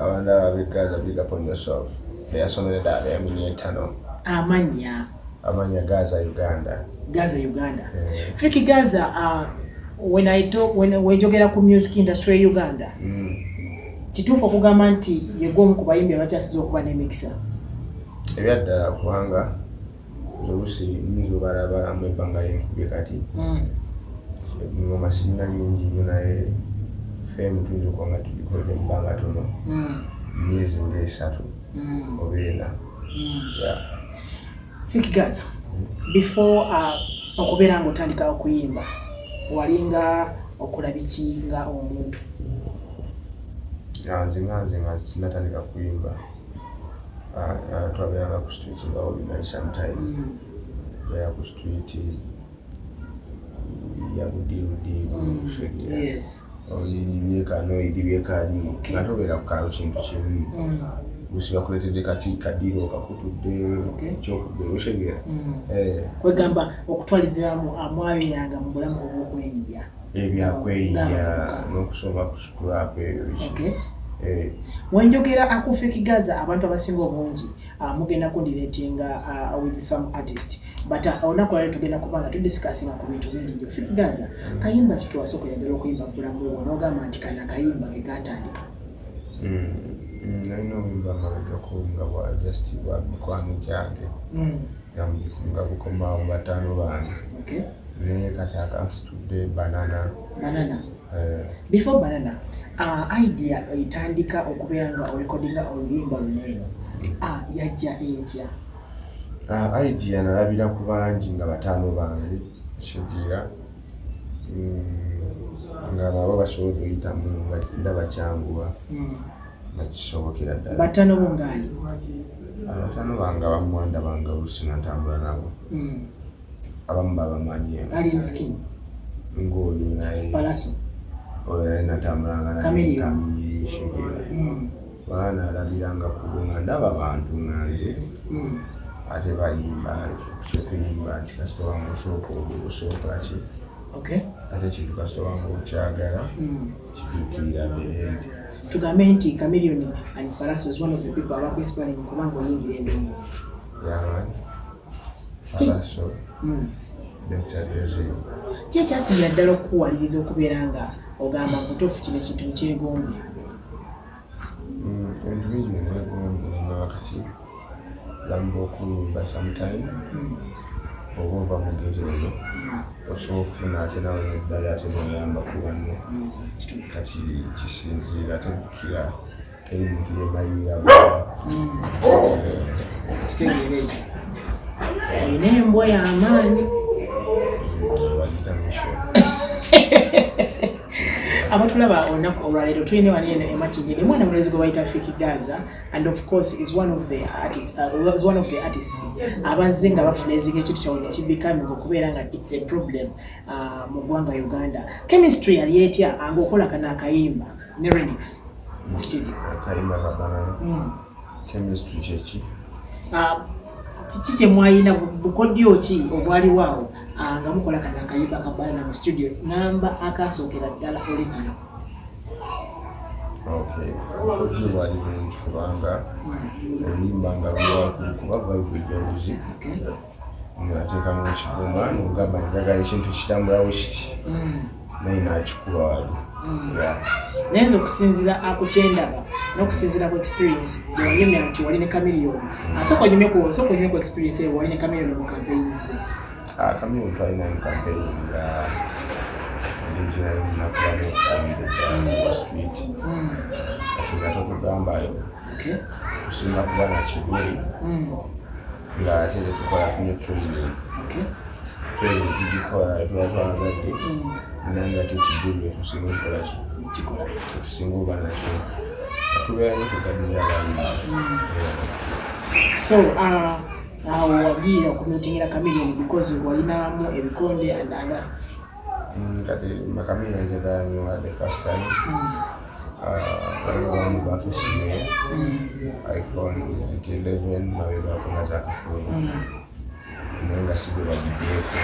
Abanda big Gaza, big up on yourself. They are so many that they are in tunnel. Amanya Gaza, Uganda. Fiki Gaza, when we jogera ku music industry Uganda. Kituufu okugamba nti yegwomu ku bayimbi abakyasiza okuba n'emikisa. Ebyaddala kubanga zobusi nzo barabara mbanga yenkubye kati. Ngoma singa nyingi nnyo naye fame tuyinza okuba nga tugikolera ebbanga tono. Myezi ng'esatu oba ena. Fiki Gaza, before okubeera ng'otandika okuyimba walinga okola biki nga omuntu? Nze nga sinatandika kuyimba. Twabeeranga ku street nga olinayi sometime. Beera ku street ya budiibudiibu shegera. Yes. Oyiribyekano oyiribyekani nga tobeera ku kaalo kintu kimu. Gusiba kuletedde kati kadiro kakutudde kyokudde oshegera. Kwegamba okutwaliziramu amwabeeranga mu bulamu obw'okweyiya. Ebyakweyiya n'okusoma ku scrap ebyo biki. Wenjogera aku Fiki Gaza abantu abasinga obungi mugenda kundiretinga with some artist but olunaku lwaleero tugenda kubanga tudiscussinga ku bintu bingi nnyo. Fiki Gaza, kayimba ki kewasooka ddala okuyimba bulamu bwo n'ogamba nti kana kayimba ke kaatandika? Nalina obuyimba amabegako nga bwa just bwa mikwano gyange nga bukomawo bataano bange. Naye kati akansitudde banana. Before banana, idea etandika okubeera nga orekodinga oluyimba luneeno yajja etya? Idea nalabira ku bangi nga bataano bange kigira nga nabo basobola okuyitamu nga ndaba kyanguwa nga kisobokera ddala. Bataano bo ngaani? Bataano bange abamu ndabanga oluusi natambula nabo. Abamu babamanyi. Alien skin? Ng'oyo naye. Palaso? Oyo natambulanga naye kamishegera. Baana alabiranga kubunga ndaba abantu nga nze ate bayimba kyokuyimba nti kasita wange osooka ki. Ate kintu kasita wange okyagala kituukirira the tugambe nti Chameleon and Palaso is one of the people abakwesipaling kubanga oyingira endongo. Palaso Dr. Jose. Ki ekyasingira ddala okukuwaliriza okubeera nga ogamba mutuufu kino ekintu nkyegombe? Ebintu bingi byegombe nga wakati lamba okuyimba sometime oba ova mu Ghetto eyo osobola ofuna ate nawe neddala ate noyamba ku banno. Kati kisinziira ate jjukira eri muntu yemalirira kitegeera ekyo olina embwa y'amaanyi. Abatulaba olunaku olwaleero tulina wano eno emakingire mwana mulezi gwe bayita Fiki Gaza and of course is one of the artists abazze nga bafulezinga ekintu kyabwe nekibikamu okubeera nga it's a problem mu ggwanga Uganda. Chemistry yali etya ng'okola kana akayimba ne remix mu studio? Akayimba kabanana. Chemistry kyeki? Kiki kye mwayina bukodyo ki obwaliwo awo nga mukola kana akayimba kabanana mu studio ngamba akasookera ddala original? Bukodyo bwali bulungi kubanga oluyimba nga lwawaggulu kuba vibe ejjaluzi ngateekamu ekigoma nogamba njagala ekintu kitambulawo kiti naye nakikuba wali. Nayenza okusinziira ku kyendaba n'okusinziira ku experience gye wanyumya nti wali ne Chameleon. Sooka onyumye ku experience eyo wali ne Chameleon mu campaigns ze. Chameleon twalina mu campaign nga original nakubamu okutambuza wa street. Kati nga totugambayo tusinga kuba na kiguli nga ate tetukola kunywa training. Training tugikola tuba twagadde nange ate ekiguli tusinga okukola tusinga oba nakyo tubeera nyo kugaddiza abayimba. So awo wagiira okumitingira Chameleon because walinamu ebikonde and other. Kati Chameleon njagala nnyo the first time waliwo bakisimu iPhone 11 nawebakonga zakafuuna naye nga sigwe bagiddeko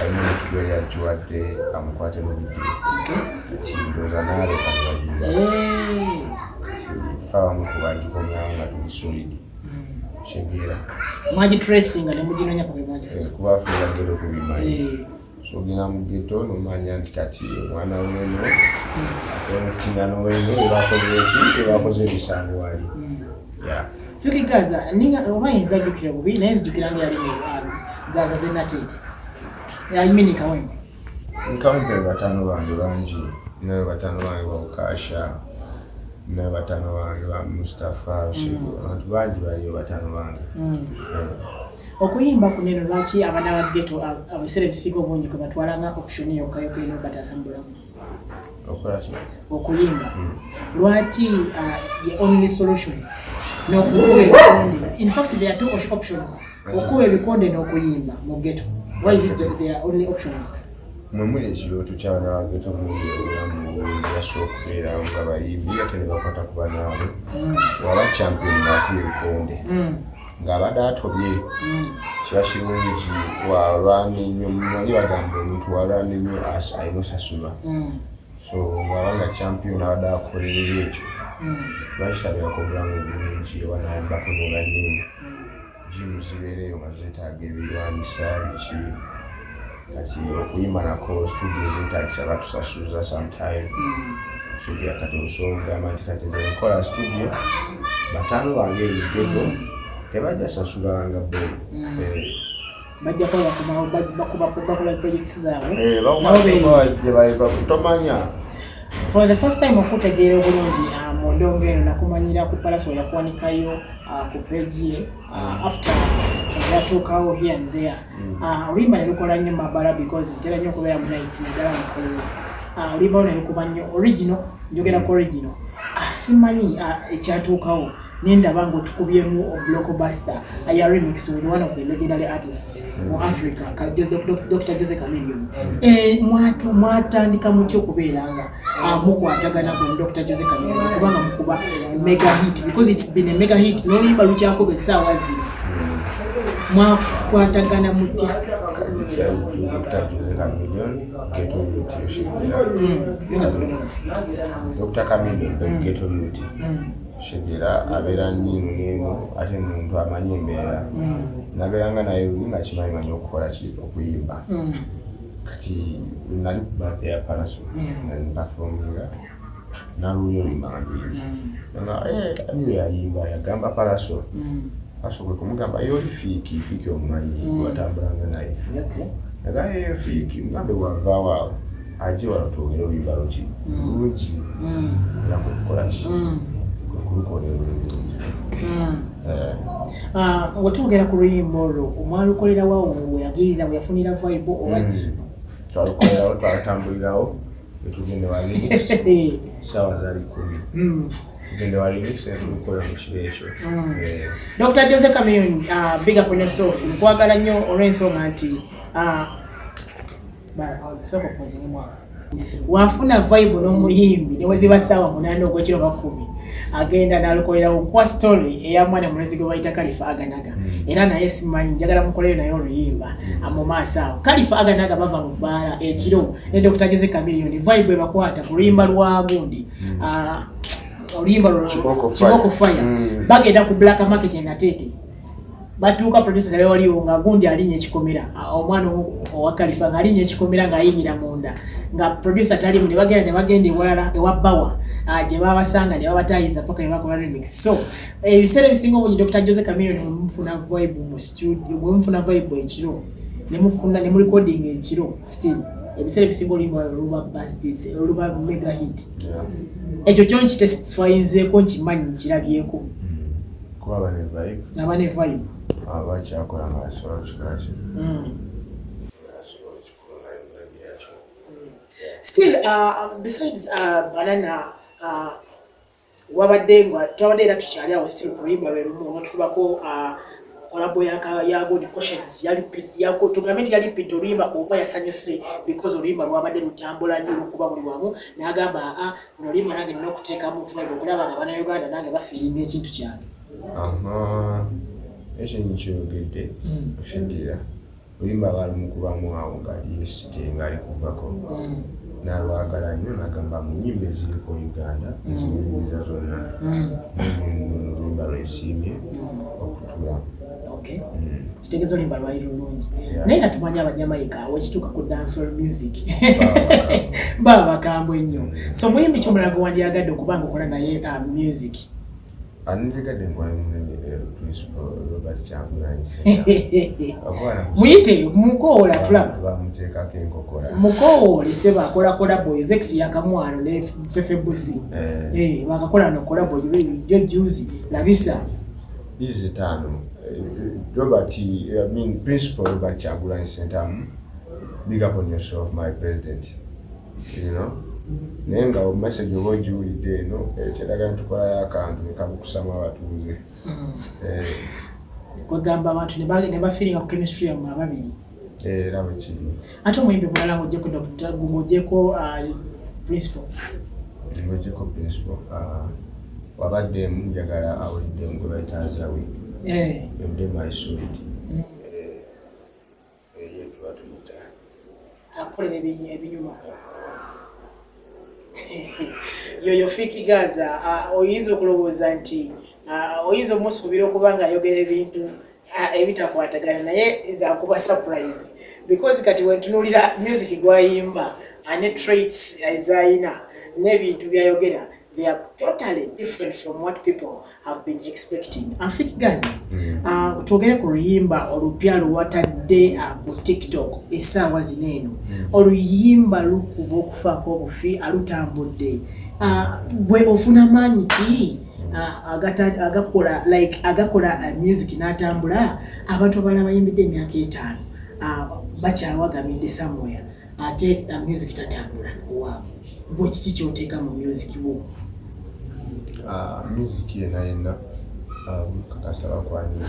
alina omuntu gwe yagiwadde amukwate mu vidiyo kati ndooza naaleka ne bagiwa. fawa mukubaji komyanga tuli solid shegera maji tracing ne mujinonya pake maji kuba fera gero kubimanyi so gina mu ghetto no manya ntikati mwana weno tingano weno bakoze bisango wali yeah Fiki Gaza ninga obayinza jukira bubi naye zidukiranga yali mu Gaza zenatete yayimini kawembe nkawembe batano bange banji naye batano bange bakasha naye batano bange ba Mustafa Shibu abantu banji bali batano bange okuyimba kuneno lwaki abana ba ghetto abisere bisigo bungi ko batwalanga option yo kayo kwino batasambula okuyimba lwaki the only solution no kuwe in fact there are two options okuwe bikonde no kuyimba mu ghetto why is it that there are only options mwemule ekiroto ky'abana ba ghetto mu yasokera nga bayimbi ate ne bakwata ku banaabwe waba champion nakuwe bikonde ng'abadde atobye kiba kirungi walwana ennyo mumanyi bagamba omuntu walwana ennyo alina osasula so ng'abanga champion abadde akolerera ekyo bakitabirako obulamu obulungi ewanayambako n'obanyini jimu zibeereyo nga zeetaaga ebirwanyisa biki kati okuyimba nako studio zeetaagisa batusasuza sometime kigira kati osogamba nti kati nze nkola studio batano bange ebigego tebajja sasulanga bbeeru bajja bakola projects zaabwe tomanya for the first time okutegeera obulungi mu ndongo eno nakumanyira ku palaso yakuwanikayo ku page ye after yatuukawo here and there oluyimba ne lukola nnyo mabala because ntera nnyo okubeera mu nights naddala mukolo oluyimba ne lukuba nnyo original njogera ku original simanyi ekyatuukawo nendaba ng'otukubyemu blockbuster aya remix with one of the legendary artists mu Africa Dr. Jose Chameleone mwatandika mutya okubeeranga mukwatagana ku Dr. Jose Chameleone kubanga mukuba mega hit because it's been a mega hit n'oluyimba lukyakuba essaawa zino mwakwatagana mutya Dr. Jose Chameleone Ghetto Youth Dr. Chameleone Ghetto Youth shegera abera nino ate muntu amanyi embeera naberanga naye nga kimanyi okukola okuyimba kati nali ku birthday ya Palaso nali performinga naluyo nga aniyo yayimba yagamba Palaso asokwe kumugamba yoli fiki omumanyi watambulanga naye naye fiki ngambe wavaawo aje walotogera oluyimba luki lungi nakukola ki watugera ku luyimba olwo omwalukolera wawo weyagirira weyafunira vibe oba twalukolerawo twatambulirawo netugende wa remix sawa zali 10 tugende wa remix netulukolera mu kiro ekyo Dr. Jose Chameleone big up on yourself nkwagala nnyo olw'ensonga nti soko pozini mwa wafuna vibe n'omuyimbi ne weziba sawa 8 ogw'ekiro ba 10 agenda nalukolera kwa story eya mwana mulezi gwe bayita Khalifa Aganaga era naye simanyi njagala mukolere naye oluyimba mu maaso awo Khalifa Aganaga bava mu bbaala ekiro ne Dr. Jose Chameleone vibe ebakwata ku luyimba lwa gundi oluyimba lwa Kiboko Fire bagenda ku Black Market na Tete batuuka producer naye waliwo nga gundi alinnya ekikomera omwana owa Khalifa nga alinnya ekikomera nga ayingira munda nga producer talimu ne bagenda ewalala ewabbawa gye babasanga ne babatayiza paka ebakola remix so ebiseera ebisinga obungi Dr. Jose Chameleone mufuna vibe mu studio mufuna vibe ekiro ne mu recording ekiro still ebiseera ebisinga oluba mega hit ekyo kyo nkitesifayinzeeko nkimanyi nkirabyeko kuba abane vibe abakyakola nga asobola kikola ki still besides banana wabadde nga twabadde era tukyali awo still kuluyimba lwerumu notulubako kolabo ya good questions tugambe nti yalipidde oluyimba oba yasanyuse because oluyimba lwabadde lutambula nnyo lwokuba buli wamu n'agamba luno oluyimba nange nina okuteekamu vibe okulaba nga bannayuganda nange bafiiringa ekintu kyange ekyo nkyogedde oshingira oluyimba balimukubamu awo nga yesite ngaali kuvako n'alwagala nnyo n'agamba mu nnyimba eziriko Uganda eziwuliriza zonna n'oluyimba lwesiimye okutuulamu. Kitegeeza oluyimba lwali lulungi naye nga tumanyi Abajamaika wekituuka ku dancehall music baba bakambwe nnyo. So muyimbi kyomulala gwe wandyagadde okubanga okola naye music? Andigadde principal Robert Kyagulanyi muyite mukoola tulaba bamuteekako enkokora mukoole se bakola kolabo ezex yakamwano ne Fefebusi bakakola no kolabo jo juzi labisa hizi tano Robert principal Robert Kyagulanyi Sentamu, big up on yourself my president, you know. Nenga message obo jiwulidde eno ekiraga ntukola y'akantu nekabukusama abatuuze. Kwegamba abantu ne bafiringa ku chemistry yammwe ababiri. Era bwe kiri. Ate omuyimbi mulala ng'ogyeko Dr. ng'ogyeko principal. Ng'ogyeko principal. Wabadde njagala awulidde gwe bayita Azawe. Yodde my solid. Yetuba tuyita. Akolera ebinyuma. Yoyo Fiki Gaza oyinza okulowooza nti oyinza omusubira okuba nga ayogera ebintu ebitakwatagana naye zakuba surprise because kati wentunuulira music gwayimba ne traits ezayina n'ebintu byayogera, they are totally different from what people have been expecting. Fiki Gaza twogere ku luyimba olupya luwatadde ku TikTok essaawa zino eno. Oluyimba lukuba okufaako obufi alutambudde. Bwe ofuna maanyi ki agakola music n'atambula? Abantu abalala bayimbidde emyaka 5 bakyawagamidde somewhere ate music tatambula. Bwe kiki kyoteeka mu music wo? Music yenna kakasita bakwanyiza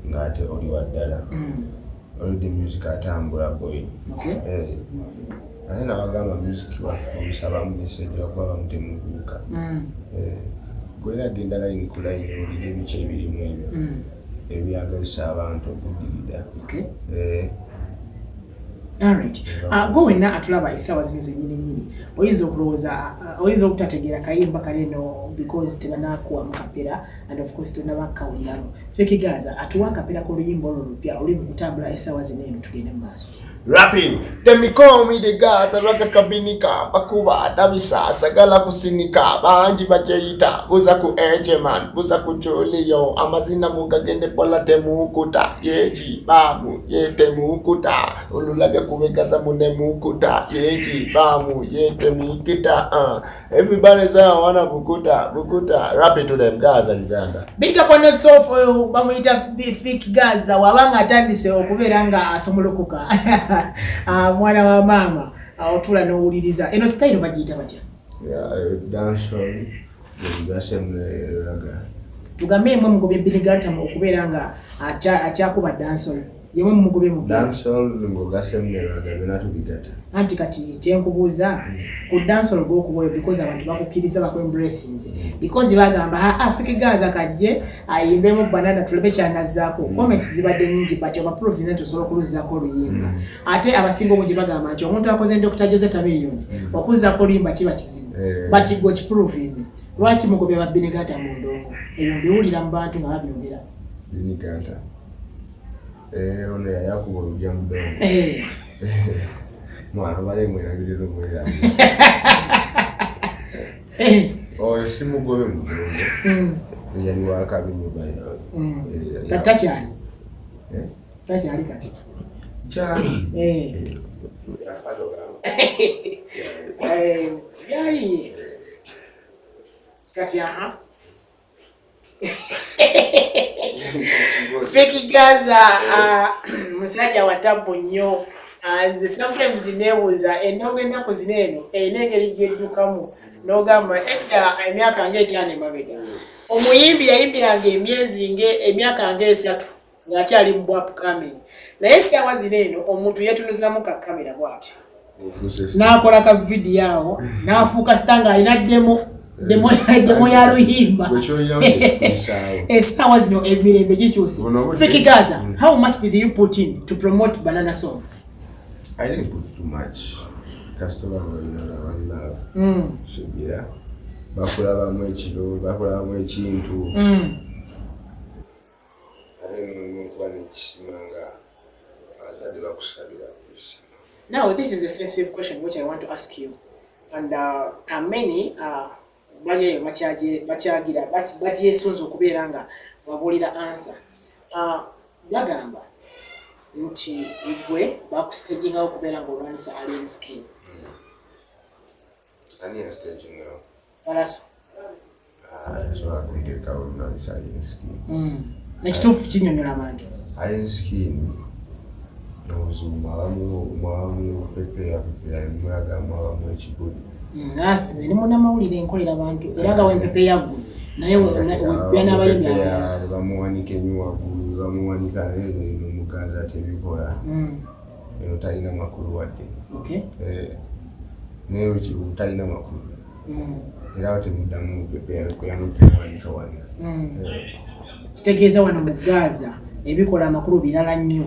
ng'ate oli waddala oludde music atambula boy. Ate nabagamba music waffe bamu message wakuba bamutemubuuka gwera genda layini ku layini olira ebice ebirimu ebyo ebyagazisa abantu okuddirira. Alright. Go wenna atulaba essaawa zino zennyini oyinza okulowooza oyinza okutategeera kayimba kaneno because tebanakuwa mukapera and of course tonabakawulirano. Fiki Gaza atuwa akapera k'oluyimba olwo lupya oli mu kutambula essaawa zino eno tugende mu maaso. Rapping, them call me the Gaza raka kabinika bakuba dabisa sagala kusinika banji bacheyita buza ku man buza ku choliyo amazina mugagende pola temukuta yeji bamu yete mukuta ululaga kubegaza mune mukuta yeji bamu yete mikita everybody say I wanna bukuta rapping to them Gaza Uganda. Big up on yourself bamuyita Fiki Gaza wabanga atandise okubeera nga asomolokoka. Mwana wa mama otula n'owuliriza eno style bagiyita batya? Dancehall gasemulaga tugambe emwe mugobe Billigata okubeera nga akyakuba dancehall yemwe mugobe mu dancehall ngo gasemulaga byonna tubigata. Anti kati tenkubuuza ku dancehall gwokuboyo because abantu bakukkiriza bakwembracinze because bagamba Fiki Gaza kajje ayimbemu banana tulebe kyanazzaako. Comments zibadde nnyingi but abaprovince nti osobola okuluzzaako oluyimba ate abasinga obungi bagamba nti omuntu akoze Dr. Jose Chameleone okuzzaako oluyimba kiba kizibu but gwe kiprovince lwaki mugobya ba Billigata mu ndongo eyo mbiwulira mu bantu nga babyogera Billigata ono yakuba olujja mu ndongo mwana bale mwerabirira omwera oyo si mugobe mu ndongo yali wakabinyubayo takyali takyali kati kyali yali kati Fiki Gaza musajja wa tabu nnyo. Nze sometimes neebuuza endongo ennaku zino eno erina engeri gyeddukamu n'ogamba edda emyaka nga5 emabega omuyimbi yayimbiranga emyaka nga 3 ng'akyali mu upcoming naye essaawa zino eno omuntu yeetunuziramu ka kamera bw'ati n'akola ka vidiyo awo n'afuuka sita ng'alina demo ya luyimba essaawa zino emirembe gikyuse. Fiki Gaza, how much did you put in to promote Banana Song? I didn't put too much. kasitoba balina abannaabo sugira bakulabamu ekiro bakulabamu ekintu ate nokuba nekisima nga abazadde bakusabira kuisi. Now this is a sensitive question which I want to ask you, and many bali bakyagira bakyesunza okubeera nga babuulira answer. Bagamba nti igwe bakustagingawo okubeera ng'olwanisa alien skin. Ani yastagingawo? Palaso. Asobola kunteekawo olwanisa alien skin. Nekituufu kinnyonnyola abantu. Alien skin n'obuzibu abamu pepeya mulagamu abamu ekibuli. Nasi ni munnamawulire enkolera abantu era nga wempepeya gwe naye webya n'abayimbi abalala bamuwanika ennyo waggulu bamuwanika no mu Gaza tebikola eno talina makulu wadde naye wekibu talina makulu era temuddamu pepeya n'okumuwanika wano. Kitegeeza wano mu Gaza ebikola amakulu birala nnyo.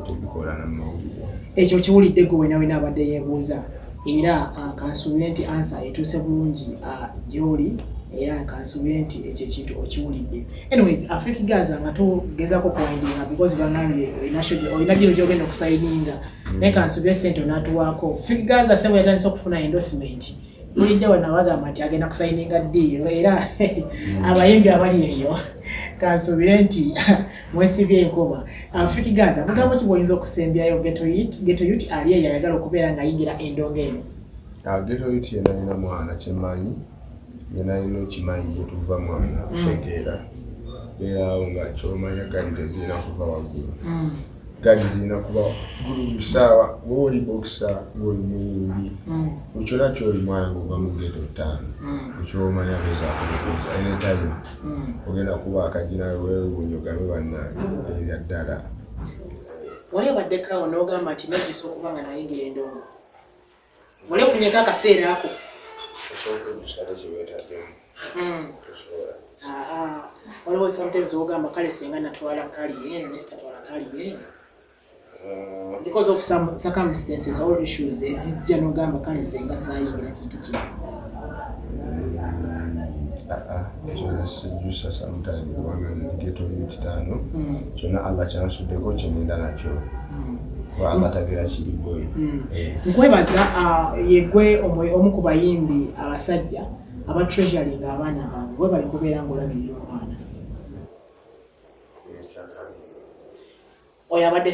Tebikola namawulire. Ekyo kiwulidde gwe weena abadde yeebuuza era kansuubire nti ansa etuuse bulungi gy'oli era kansuubire nti ekyo ekintu okiwulidde. Anyways, Africa Gaza nga tugezaako kuwindinga because bangambye olina dino gy'ogenda okusayininga naye kansuubire ssente onaatuwaako. Africa Gaza sebo yatandise okufuna endorsement. Bulidde wano bagamba nti agenda kusayininga ddiiro era abayimbi abali eyo kansuubire nti mwesibye enkoma. Africa Gaza mugambo ki bw'oyinza okusembyayo Ghetto Youth ali eyo ayagala okubeera ng'ayingira endongo eno? Ghetto Youth yena alina mwana kyemmanyi yena alina okimanyi gye tuva mwana kusekeera beerawo nga kyomanya gali tezirina kuva waggulu. Gali zirina kuba gulu busaawa wooli bokisa ng'oli muyimbi kyonna ky'oli mwana ng'ova mu ghetto ttaano ekyomanya bezaakubuuza anytime ogenda kuba akaginawe weewuunyogame bannange ebya ddala. Wali obaddeko n'ogamba nti neegisa okuba nga nayingira endongo wali ofunyeko akaseera ako osobola okusala kyeweetaddemu tosobola. Waliwo sometimes ogamba kale singa natwala kali eno nesitatwala kali eno because of some circumstances or issues ezijja n'ogamba kale singa saayingira kintu kino. Kyonna sijjusa sometime kubanga Ghetto Youth ttaano kyonna Allah kyansuddeko kyennenda nakyo kuba Allah tagira kirigwe. Nkwebaza yegwe omu ku bayimbi abasajja aba treasuring abaana baabwe bwe bali kubeera ng'olabirira omwana oyo abadde